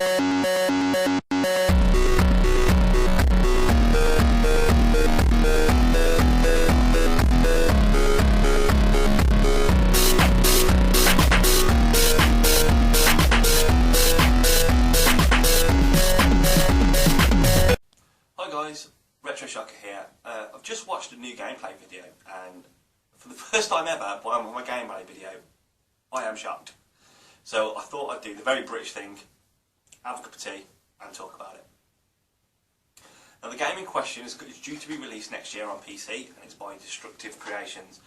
Hi guys, RetroShocker here. I've just watched a new gameplay video, and for the first time ever, by my gameplay video, I am shocked. So I thought I'd do the very British thing, have a cup of tea, and talk about it. Now the game in question is due to be released next year on PC, and it's by Destructive Creations.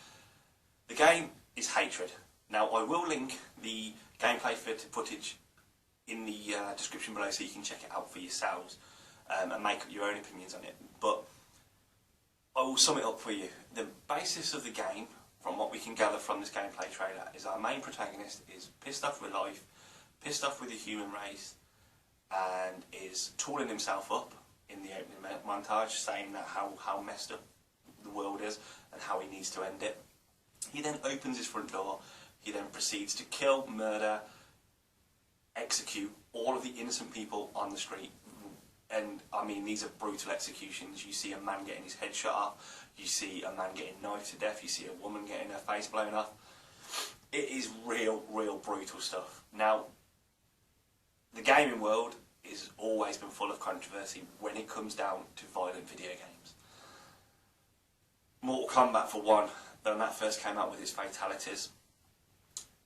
The game is Hatred. Now I will link the gameplay footage in the description below so you can check it out for yourselves. And make up your own opinions on it, but I will sum it up for you. The basis of the game, from what we can gather from this gameplay trailer, is our main protagonist is pissed off with life, pissed off with the human race, and is tooling himself up in the opening montage, saying that how messed up the world is and how he needs to end it. He then opens his front door, he then proceeds to kill, murder, execute all of the innocent people on the street. And I mean, these are brutal executions. You see a man getting his head shot off, you see a man getting knifed to death, you see a woman getting her face blown off. It is real brutal stuff. Now, the gaming world has always been full of controversy when it comes down to violent video games. Mortal Kombat, for one, when that first came out with its fatalities,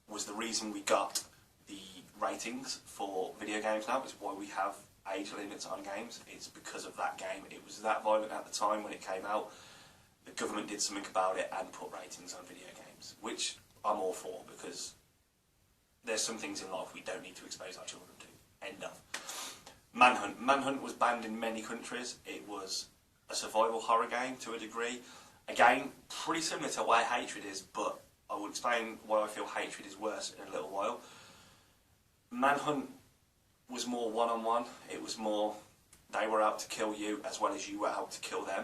was the reason we got the ratings for video games now. It's why we have age limits on games. It's because of that game. It was that violent at the time when it came out. The government did something about it and put ratings on video games, which I'm all for, because there's some things in life we don't need to expose our children to. End of. Manhunt. Manhunt was banned in many countries. It was a survival horror game to a degree. Again, pretty similar to why Hatred is, but I will explain why I feel Hatred is worse in a little while. Manhunt was more one-on-one. It was more they were out to kill you as well as you were out to kill them.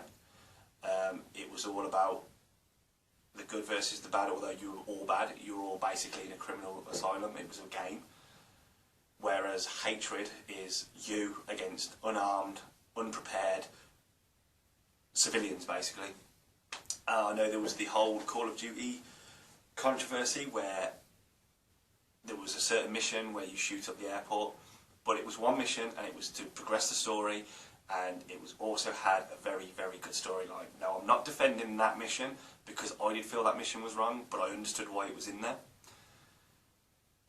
It was all about the good versus the bad, although you were all bad. You were all basically in a criminal asylum. It was a game. Whereas Hatred is you against unarmed, unprepared civilians, basically. I know there was the whole Call of Duty controversy where there was a certain mission where you shoot up the airport. But it was one mission, and it was to progress the story, and it was also had a very good storyline. Now, I'm not defending that mission, because I did feel that mission was wrong, but I understood why it was in there.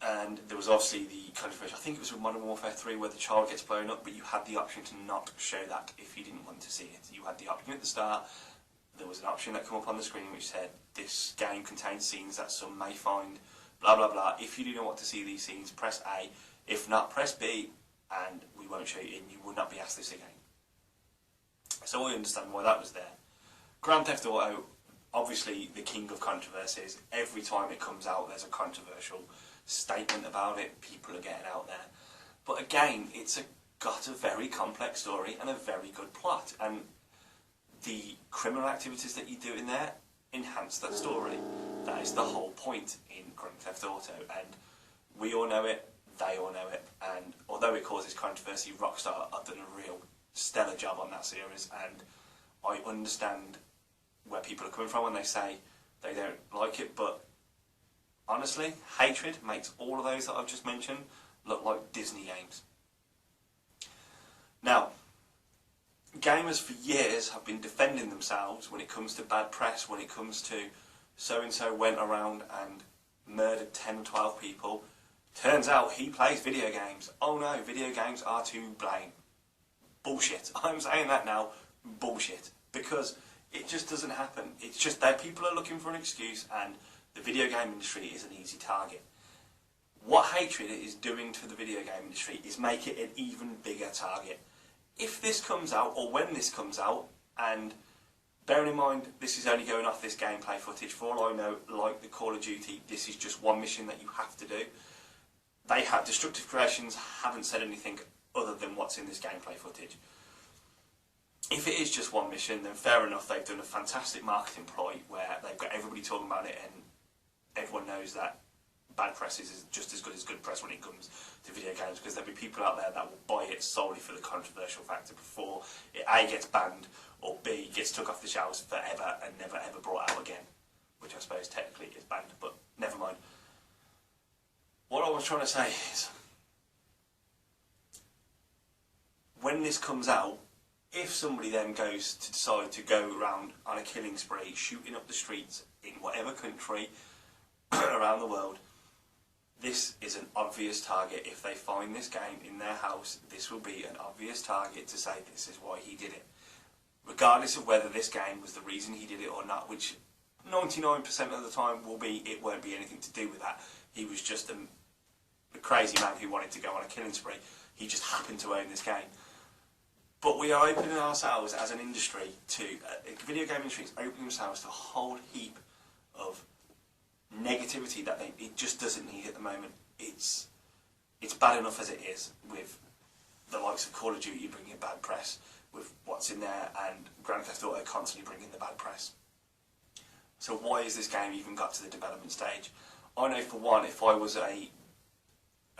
And there was obviously the controversy, I think it was with Modern Warfare 3, where the child gets blown up, but you had the option to not show that if you didn't want to see it. You had the option at the start. There was an option that came up on the screen which said, this game contains scenes that some may find, blah blah blah. If you didn't want to see these scenes, press A. If not, press B, and we won't show you, and you will not be asked this again. So I understand why that was there. Grand Theft Auto, obviously the king of controversies. Every time it comes out, there's a controversial statement about it. People are getting out there. But again, got a very complex story and a very good plot. And the criminal activities that you do in there enhance that story. That is the whole point in Grand Theft Auto. And we all know it. They all know it, and although it causes controversy, Rockstar have done a real stellar job on that series, and I understand where people are coming from when they say they don't like it, but honestly, Hatred makes all of those that I've just mentioned look like Disney games. Now, gamers for years have been defending themselves when it comes to bad press, when it comes to so-and-so went around and murdered 10 or 12 people. Turns out he plays video games. Oh no, video games are to blame. Bullshit. I'm saying that now. Bullshit. Because it just doesn't happen. It's just that people are looking for an excuse, and the video game industry is an easy target. What Hatred is doing to the video game industry is make it an even bigger target. If this comes out, or when this comes out, and bearing in mind this is only going off this gameplay footage, for all I know, like the Call of Duty, this is just one mission that you have to do. Destructive Creations haven't said anything other than what's in this gameplay footage. If it is just one mission, then fair enough, they've done a fantastic marketing ploy where they've got everybody talking about it, and everyone knows that bad press is just as good as good press when it comes to video games, because there'll be people out there that will buy it solely for the controversial factor before it A, gets banned, or B, gets took off the shelves forever and never ever brought out again, which I suppose technically is banned, but never mind. What I was trying to say is, when this comes out, if somebody then goes to decide to go around on a killing spree, shooting up the streets in whatever country around the world, this is an obvious target. If they find this game in their house, this will be an obvious target to say this is why he did it. Regardless of whether this game was the reason he did it or not, which 99% of the time will be, it won't be anything to do with that. He was just a crazy man who wanted to go on a killing spree. He just happened to own this game. But we are opening ourselves as an industry to, video game industry is opening themselves to a whole heap of negativity that it just doesn't need at the moment. It's bad enough as it is, with the likes of Call of Duty bringing bad press, with what's in there, and Grand Theft Auto constantly bringing the bad press. So why has this game even got to the development stage? I know for one, if I was a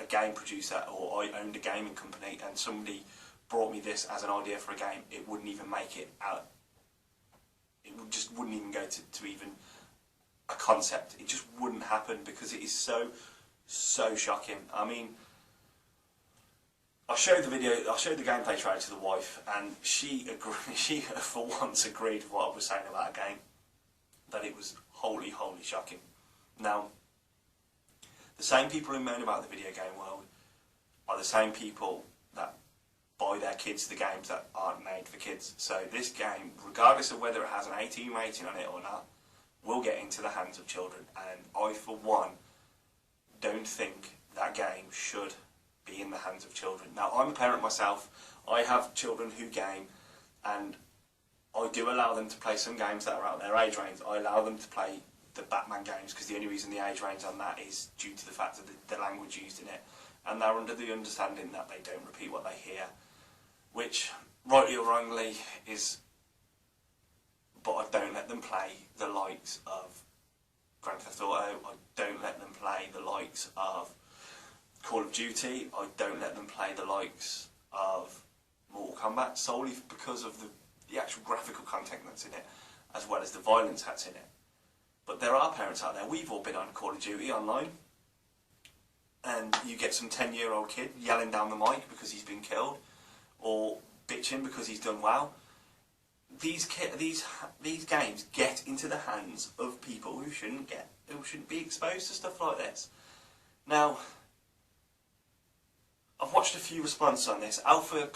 game producer, or I owned a gaming company and somebody brought me this as an idea for a game, it wouldn't even make it out. It just wouldn't even go to even a concept. It just wouldn't happen, because it is so shocking. I mean, I showed the gameplay trailer to the wife, and she for once agreed with what I was saying about a game, that it was wholly shocking. Now, the same people who moan about the video game world are the same people that buy their kids the games that aren't made for kids. So this game, regardless of whether it has an 18 rating on it or not, will get into the hands of children. And I, for one, don't think that game should be in the hands of children. Now, I'm a parent myself. I have children who game, and I do allow them to play some games that are out their age range. I allow them to play the Batman games, because the only reason the age range on that is due to the fact of the language used in it. And they're under the understanding that they don't repeat what they hear, which, rightly or wrongly, is... But I don't let them play the likes of Grand Theft Auto, I don't let them play the likes of Call of Duty, I don't let them play the likes of Mortal Kombat, solely because of the actual graphical content that's in it, as well as the violence that's in it. But there are parents out there, we've all been on Call of Duty online, and you get some 10-year-old kid yelling down the mic because he's been killed, or bitching because he's done well. These games get into the hands of people who shouldn't be exposed to stuff like this. Now, I've watched a few responses on this. Alpha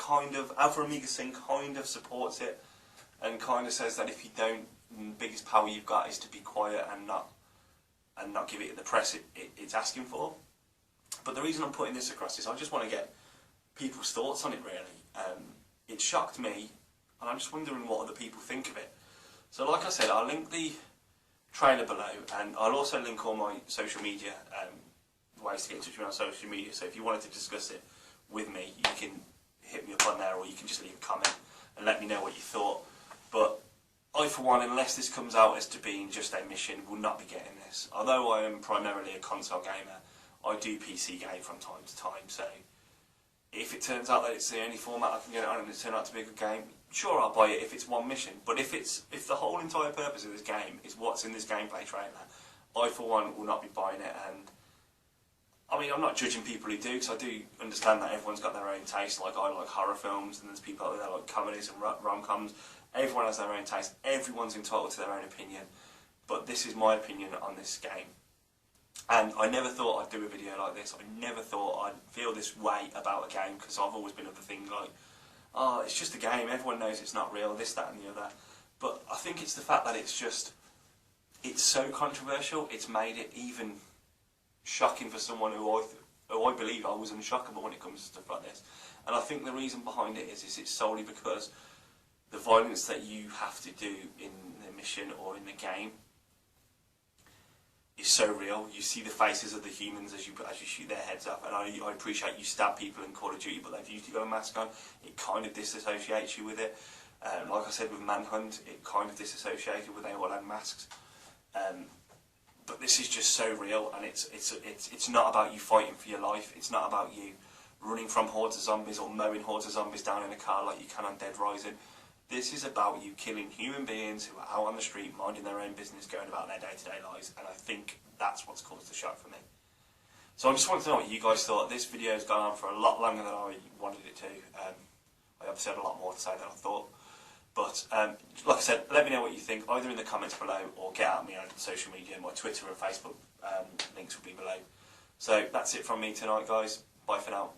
Amiga Sing kind of supports it, and kind of says that if you don't, the biggest power you've got is to be quiet and not give it the press it's asking for. But the reason I'm putting this across is I just want to get people's thoughts on it, really. It shocked me, and I'm just wondering what other people think of it. So like I said, I'll link the trailer below, and I'll also link all my social media, ways to get in touch with me on social media. So if you wanted to discuss it with me, you can hit me up on there, or you can just leave a comment and let me know what you thought. But I, for one, unless this comes out as to being just a mission, will not be getting this. Although I am primarily a console gamer, I do PC game from time to time, so if it turns out that it's the only format I can get it on and it turns out to be a good game, sure, I'll buy it if it's one mission. But if the whole entire purpose of this game is what's in this gameplay trailer, I, for one, will not be buying it. And I mean, I'm not judging people who do, because I do understand that everyone's got their own taste. Like, I like horror films, and there's people out there that like comedies and rom-coms. Everyone has their own taste. Everyone's entitled to their own opinion. But this is my opinion on this game. And I never thought I'd do a video like this. I never thought I'd feel this way about a game, because I've always been of the thing like, oh, it's just a game, everyone knows it's not real, this, that and the other. But I think it's the fact that it's so controversial, it's made it even shocking for someone who I believe I was unshockable when it comes to stuff like this. And I think the reason behind it is it's solely because the violence that you have to do in the mission or in the game is so real. You see the faces of the humans as you shoot their heads off, and I appreciate you stab people in Call of Duty, but they've usually got a mask on. It kind of disassociates you with it. Like I said with Manhunt, it kind of disassociated when they all had masks. but this is just so real, and it's not about you fighting for your life. It's not about you running from hordes of zombies or mowing hordes of zombies down in a car like you can on Dead Rising. This is about you killing human beings who are out on the street minding their own business, going about their day-to-day lives, and I think that's what's caused the shock for me. So I just wanted to know what you guys thought. This video has gone on for a lot longer than I wanted it to. I obviously had a lot more to say than I thought. But like I said, let me know what you think, either in the comments below or get at me on social media. My Twitter and Facebook links will be below. So that's it from me tonight, guys. Bye for now.